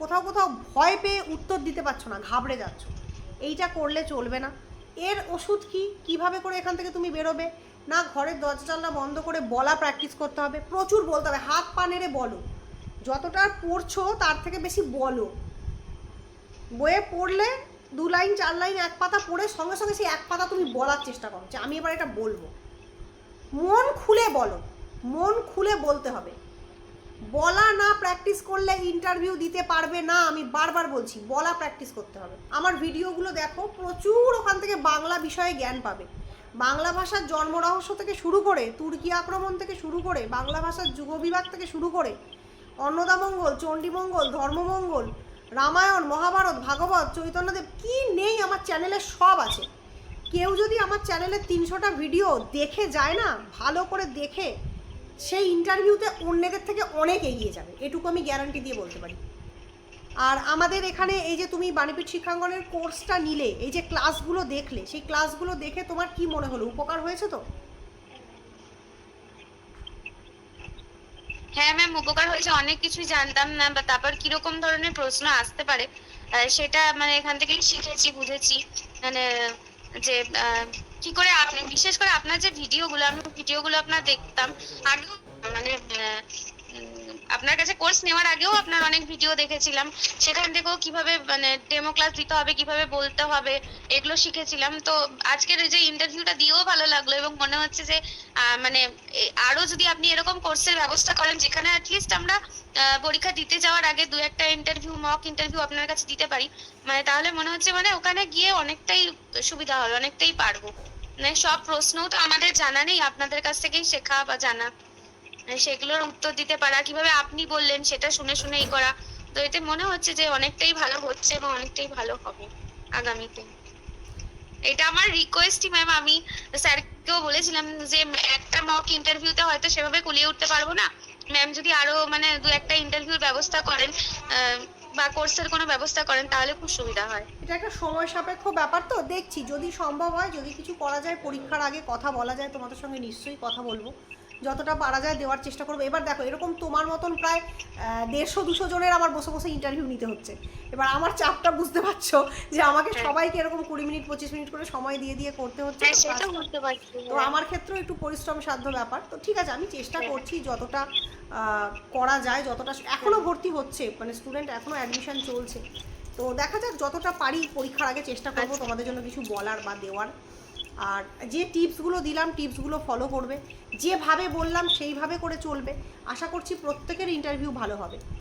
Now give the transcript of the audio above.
কোথাও কোথাও ভয় পেয়ে উত্তর দিতে পারছো না, ঘাবড়ে যাচ্ছ। এইটা করলে চলবে না। এর ওষুধ কি, কিভাবে করে এখান থেকে তুমি বেরোবে না, ঘরের দরজা জানলা বন্ধ করে বলা প্র্যাকটিস করতে হবে, প্রচুর বলতে হবে, হাত পা নেড়ে বলো, যতটা পড়ছো তার থেকে বেশি বলো। বইয়ে পড়লে 2 লাইন 4 লাইন 1 পাতা পড়ে সঙ্গে সঙ্গে সেই 1 পাতা তুমি বলার চেষ্টা করো যে আমি এবার এটা বলবো। মন খুলে বলো, মন খুলে বলতে হবে। বলা না প্র্যাকটিস করলে ইন্টারভিউ দিতে পারবে না, আমি বারবার বলছি, বলা প্র্যাকটিস করতে হবে। আমার ভিডিওগুলো দেখো, প্রচুর ওখান থেকে বাংলা বিষয়ে জ্ঞান পাবে। বাংলা ভাষার জন্ম রহস্য থেকে শুরু করে, তুর্কি আক্রমণ থেকে শুরু করে, বাংলা ভাষার যুগবিভাগ থেকে শুরু করে, অন্নদামঙ্গল, চণ্ডীমঙ্গল, ধর্মমঙ্গল, রামায়ণ, মহাভারত, ভাগবত, চৈতন্যদেব, কি নেই আমার চ্যানেলে সব আছে। কেউ যদি আমার চ্যানেলের 300টা ভিডিও দেখে যায় না, ভালো করে দেখে, সেই ইন্টারভিউতে অন্যদের থেকে অনেক এগিয়ে যাবে, এটুকু আমি গ্যারান্টি দিয়ে বলতে পারি। আর আমাদের এখানে এই যে তুমি বাণীপীঠ শিক্ষাঙ্গনের কোর্সটা নিলে, এই যে ক্লাসগুলো দেখলে, সেই ক্লাসগুলো দেখে তোমার কি মনে হলো, উপকার হয়েছে তো? হ্যাঁ ম্যাম, উপকার হয়েছে, অনেক কিছুই জানতাম না, বা তারপর কিরকম ধরনের প্রশ্ন আসতে পারে সেটা মানে এখান থেকেই শিখেছি, বুঝেছি। মানে যে কি করে আপনি, বিশেষ করে আপনার যে ভিডিওগুলো, আমি ভিডিওগুলো আপনার দেখতাম আগেও, মানে আপনার কাছে কোর্স নেওয়ার আগেও আপনার অনেক ভিডিও দেখেছিলাম, সেখান থেকেও কিভাবে মানে ডেমো ক্লাস দিতে হবে, কিভাবে বলতে হবে, এগুলো শিখেছিলাম। তো আজকের এই যে ইন্টারভিউটা দিয়েও ভালো লাগলো, এবং মনে হচ্ছে যে মানে আরো যদি আপনি এরকম কোর্সের ব্যবস্থা করেন যেখানে অ্যাটলিস্ট আমরা পরীক্ষা দিতে যাওয়ার আগে 2-1টা ইন্টারভিউ, মক ইন্টারভিউ আপনার কাছে দিতে পারি, মানে তাহলে মনে হচ্ছে মানে ওখানে গিয়ে অনেকটাই সুবিধা হবে, অনেকটাই পারবো। মানে সব প্রশ্নও তো আমাদের জানা নেই, আপনাদের কাছ থেকেই শেখা বা জানা, সেগুলোর উত্তর দিতে পারা, কিভাবে আপনি বললেন সেটা শুনে শুনেই করা। তো এতে মনে হচ্ছে যে অনেকটাই ভালো হচ্ছে এবং অনেকটাই ভালো হবে আগামীতে। এটা আমার রিকোয়েস্টই ম্যাম, আমি স্যারকেও বলেছিলাম যে একটা মক ইন্টারভিউতে হয়তো সেভাবে কুলিয়ে উঠতে পারবো না, ম্যাম যদি আরো মানে 2-1টা ইন্টারভিউর ব্যবস্থা করেন বা কোর্সের কোনো ব্যবস্থা করেন তাহলে খুব সুবিধা হয়। এটা একটা সময় সাপেক্ষ ব্যাপার, তো দেখছি যদি সম্ভব হয়, যদি কিছু করা যায়, পরীক্ষার আগে কথা বলা যায়, তোমাদের সঙ্গে নিশ্চয়ই কথা বলবো, যতটা পারা যায় দেওয়ার চেষ্টা করবো। এবার দেখো, এরকম তোমার মতন প্রায় 150-200 জনের আমার বসে বসে ইন্টারভিউ নিতে হচ্ছে। এবার আমার চাপটা বুঝতে পারছো যে আমাকে সবাইকে এরকম 20 মিনিট 25 মিনিট করে সময় দিয়ে দিয়ে করতে হচ্ছে। হ্যাঁ, সেটা বুঝতে পারছি। তো আমার ক্ষেত্রেও একটু পরিশ্রম সাধ্য ব্যাপার। তো ঠিক আছে, আমি চেষ্টা করছি যতটা করা যায়, যতটা এখনও ভর্তি হচ্ছে, মানে স্টুডেন্ট এখনও অ্যাডমিশন চলছে, তো দেখা যাক যতটা পারি পরীক্ষার আগে চেষ্টা করব তোমাদের জন্য কিছু বলার বা দেওয়ার। আর যে টিপসগুলো দিলাম, টিপসগুলো ফলো করবে, যেভাবে বললাম সেইভাবে করে চলবে। আশা করছি প্রত্যেকের ইন্টারভিউ ভালো হবে।